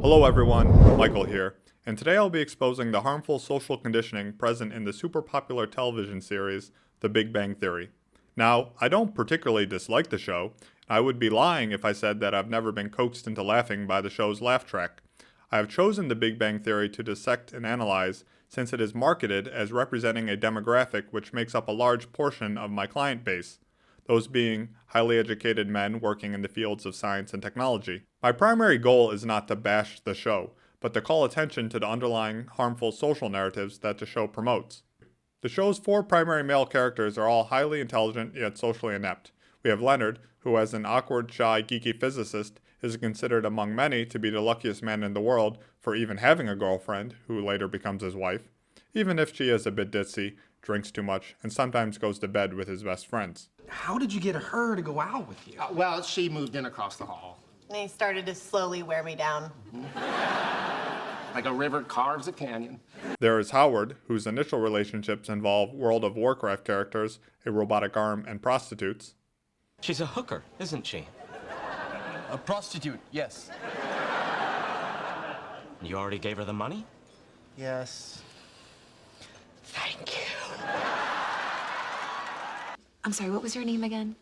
Hello everyone, Michael here, and today I'll be exposing the harmful social conditioning present in the super popular television series, The Big Bang Theory. Now, I don't particularly dislike the show. I would be lying if I said that I've never been coaxed into laughing by the show's laugh track. I have chosen The Big Bang Theory to dissect and analyze since it is marketed as representing a demographic which makes up a large portion of my client base, those being highly educated men working in the fields of science and technology. My primary goal is not to bash the show, but to call attention to the underlying harmful social narratives that the show promotes. The show's four primary male characters are all highly intelligent yet socially inept. We have Leonard, who as an awkward, shy, geeky physicist is considered among many to be the luckiest man in the world for even having a girlfriend, who later becomes his wife, even if she is a bit ditzy, drinks too much, and sometimes goes to bed with his best friends. How did you get her to go out with you? Well, she moved in across the hall. And he started to slowly wear me down. Like a river carves a canyon. There is Howard, whose initial relationships involve World of Warcraft characters, a robotic arm, and prostitutes. She's a hooker, isn't she? A prostitute, yes. You already gave her the money? Yes. Thank you. I'm sorry, what was your name again?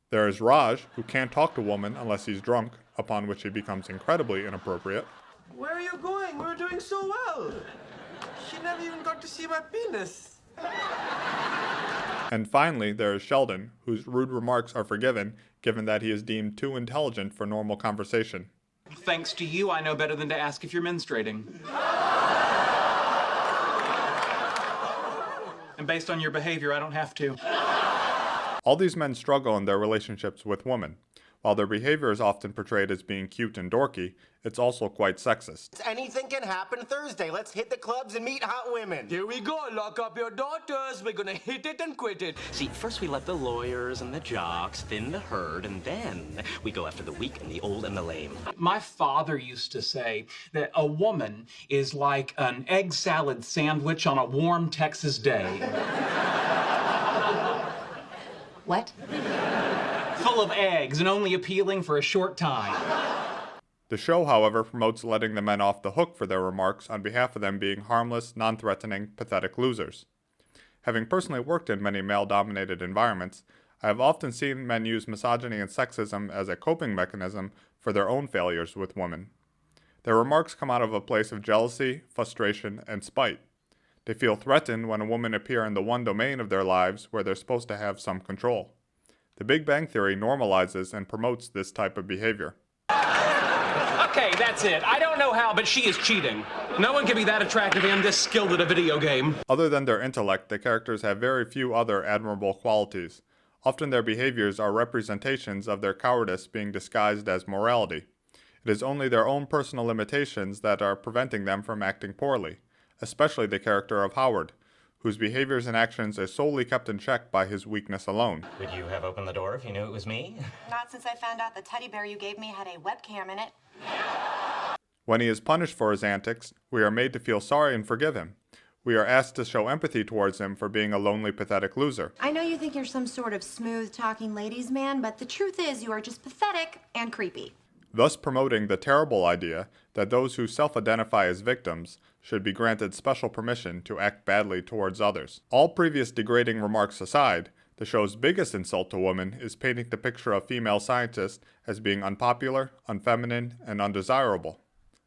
There is Raj, who can't talk to women unless he's drunk, upon which he becomes incredibly inappropriate. Where are you going? We're doing so well. She never even got to see my penis. And finally, there is Sheldon, whose rude remarks are forgiven, given that he is deemed too intelligent for normal conversation. Thanks to you, I know better than to ask if you're menstruating. And based on your behavior, I don't have to. All these men struggle in their relationships with women. While their behavior is often portrayed as being cute and dorky, it's also quite sexist. Anything can happen Thursday. Let's hit the clubs and meet hot women. Here we go. Lock up your daughters. We're gonna hit it and quit it. See, first we let the lawyers and the jocks thin the herd, and then we go after the weak and the old and the lame. My father used to say that a woman is like an egg salad sandwich on a warm Texas day. What? Full of eggs and only appealing for a short time. The show, however, promotes letting the men off the hook for their remarks on behalf of them being harmless, non-threatening, pathetic losers. Having personally worked in many male-dominated environments, I have often seen men use misogyny and sexism as a coping mechanism for their own failures with women. Their remarks come out of a place of jealousy, frustration, and spite. They feel threatened when a woman appears in the one domain of their lives where they're supposed to have some control. The Big Bang Theory normalizes and promotes this type of behavior. Okay, that's it. I don't know how, but she is cheating. No one can be that attractive and this skilled at a video game. Other than their intellect, the characters have very few other admirable qualities. Often their behaviors are representations of their cowardice being disguised as morality. It is only their own personal limitations that are preventing them from acting poorly, especially the character of Howard, whose behaviors and actions are solely kept in check by his weakness alone. Would you have opened the door if you knew it was me? Not since I found out the teddy bear you gave me had a webcam in it. When he is punished for his antics, we are made to feel sorry and forgive him. We are asked to show empathy towards him for being a lonely, pathetic loser. I know you think you're some sort of smooth-talking ladies' man, but the truth is you are just pathetic and creepy. Thus promoting the terrible idea that those who self-identify as victims should be granted special permission to act badly towards others. All previous degrading remarks aside, the show's biggest insult to women is painting the picture of female scientists as being unpopular, unfeminine, and undesirable.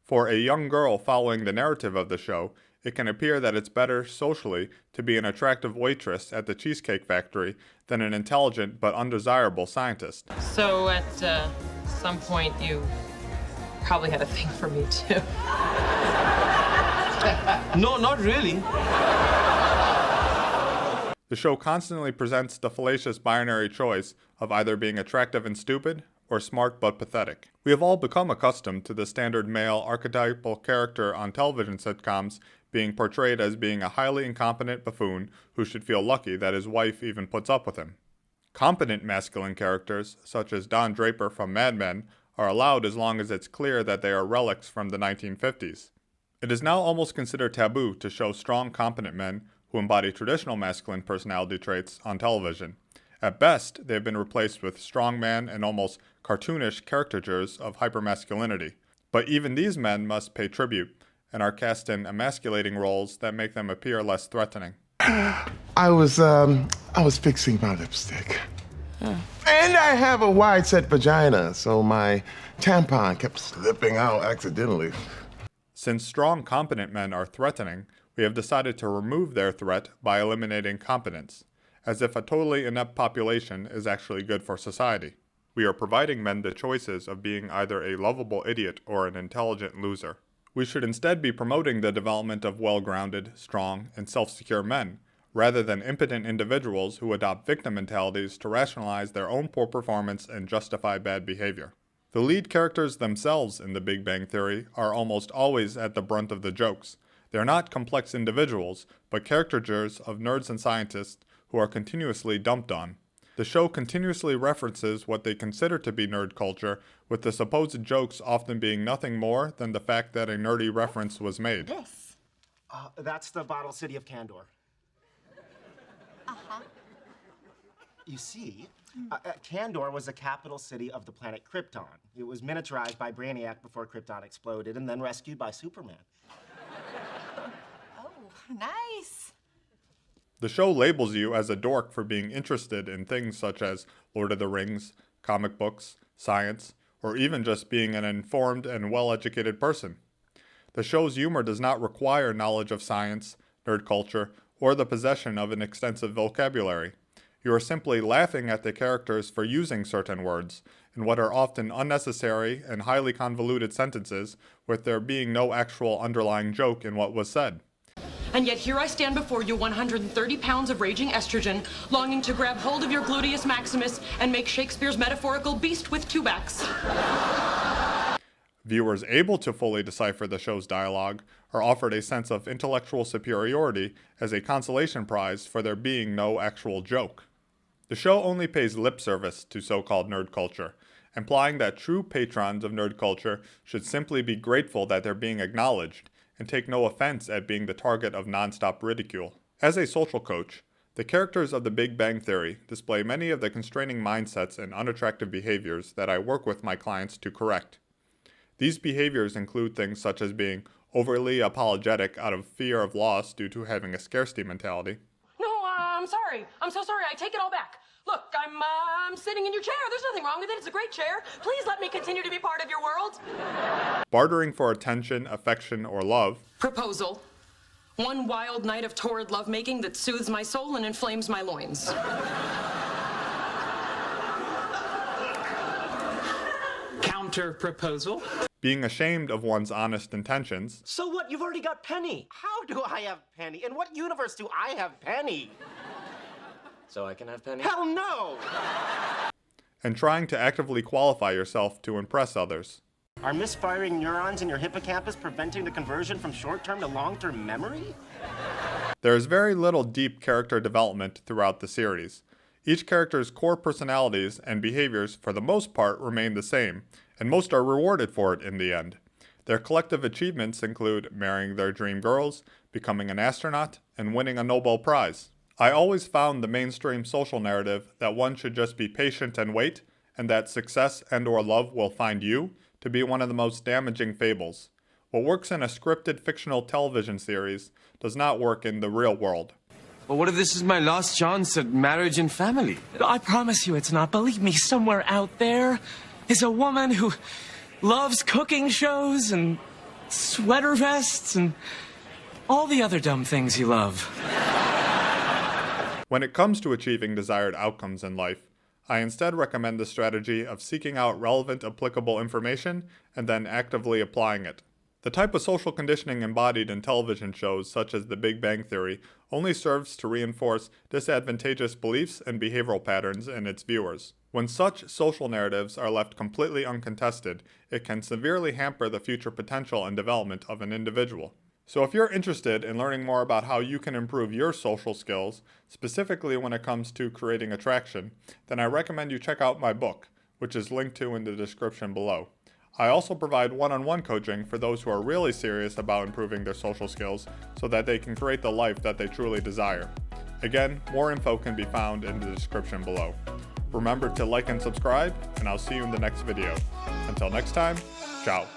For a young girl following the narrative of the show, it can appear that it's better socially to be an attractive waitress at the Cheesecake Factory than an intelligent but undesirable scientist. So at some point you probably had a thing for me too. No, not really. The show constantly presents the fallacious binary choice of either being attractive and stupid or smart but pathetic. We have all become accustomed to the standard male archetypal character on television sitcoms being portrayed as being a highly incompetent buffoon who should feel lucky that his wife even puts up with him. Competent masculine characters, such as Don Draper from Mad Men, are allowed as long as it's clear that they are relics from the 1950s. It is now almost considered taboo to show strong, competent men who embody traditional masculine personality traits on television. At best, they have been replaced with strongman and almost cartoonish caricatures of hypermasculinity. But even these men must pay tribute and are cast in emasculating roles that make them appear less threatening. I was fixing my lipstick. And I have a wide-set vagina, so my tampon kept slipping out accidentally. Since strong, competent men are threatening, we have decided to remove their threat by eliminating competence, as if a totally inept population is actually good for society. We are providing men the choices of being either a lovable idiot or an intelligent loser. We should instead be promoting the development of well-grounded, strong, and self-secure men, rather than impotent individuals who adopt victim mentalities to rationalize their own poor performance and justify bad behavior. The lead characters themselves in The Big Bang Theory are almost always at the brunt of the jokes. They're not complex individuals, but caricatures of nerds and scientists who are continuously dumped on. The show continuously references what they consider to be nerd culture, with the supposed jokes often being nothing more than the fact that a nerdy reference was made. This? That's the bottle city of Candor. Uh-huh. You see, Candor was the capital city of the planet Krypton. It was miniaturized by Brainiac before Krypton exploded and then rescued by Superman. Oh, nice. The show labels you as a dork for being interested in things such as Lord of the Rings, comic books, science, or even just being an informed and well-educated person. The show's humor does not require knowledge of science, nerd culture, or the possession of an extensive vocabulary. You are simply laughing at the characters for using certain words, in what are often unnecessary and highly convoluted sentences, with there being no actual underlying joke in what was said. And yet here I stand before you, 130 pounds of raging estrogen, longing to grab hold of your gluteus maximus and make Shakespeare's metaphorical beast with two backs. Viewers able to fully decipher the show's dialogue are offered a sense of intellectual superiority as a consolation prize for there being no actual joke. The show only pays lip service to so-called nerd culture, implying that true patrons of nerd culture should simply be grateful that they're being acknowledged and take no offense at being the target of nonstop ridicule. As a social coach, the characters of The Big Bang Theory display many of the constraining mindsets and unattractive behaviors that I work with my clients to correct. These behaviors include things such as being overly apologetic out of fear of loss due to having a scarcity mentality. No, I'm sorry. I'm so sorry. I take it all back. Look, I'm sitting in your chair. There's nothing wrong with it. It's a great chair. Please let me continue to be part of your world. Bartering for attention, affection, or love. Proposal. One wild night of torrid lovemaking that soothes my soul and inflames my loins. Counter proposal. Being ashamed of one's honest intentions. So what? You've already got Penny. How do I have Penny? In what universe do I have Penny? So I can have Penny? Hell no! And trying to actively qualify yourself to impress others. Are misfiring neurons in your hippocampus preventing the conversion from short-term to long-term memory? There is very little deep character development throughout the series. Each character's core personalities and behaviors, for the most part, remain the same, and most are rewarded for it in the end. Their collective achievements include marrying their dream girls, becoming an astronaut, and winning a Nobel Prize. I always found the mainstream social narrative that one should just be patient and wait, and that success and/or love will find you, to be one of the most damaging fables. What works in a scripted fictional television series does not work in the real world. But what if this is my last chance at marriage and family? I promise you it's not. Believe me, somewhere out there is a woman who loves cooking shows and sweater vests and all the other dumb things you love. When it comes to achieving desired outcomes in life, I instead recommend the strategy of seeking out relevant, applicable information and then actively applying it. The type of social conditioning embodied in television shows such as The Big Bang Theory only serves to reinforce disadvantageous beliefs and behavioral patterns in its viewers. When such social narratives are left completely uncontested, it can severely hamper the future potential and development of an individual. So if you're interested in learning more about how you can improve your social skills, specifically when it comes to creating attraction, then I recommend you check out my book, which is linked to in the description below. I also provide one-on-one coaching for those who are really serious about improving their social skills so that they can create the life that they truly desire. Again, more info can be found in the description below. Remember to like and subscribe, and I'll see you in the next video. Until next time, ciao.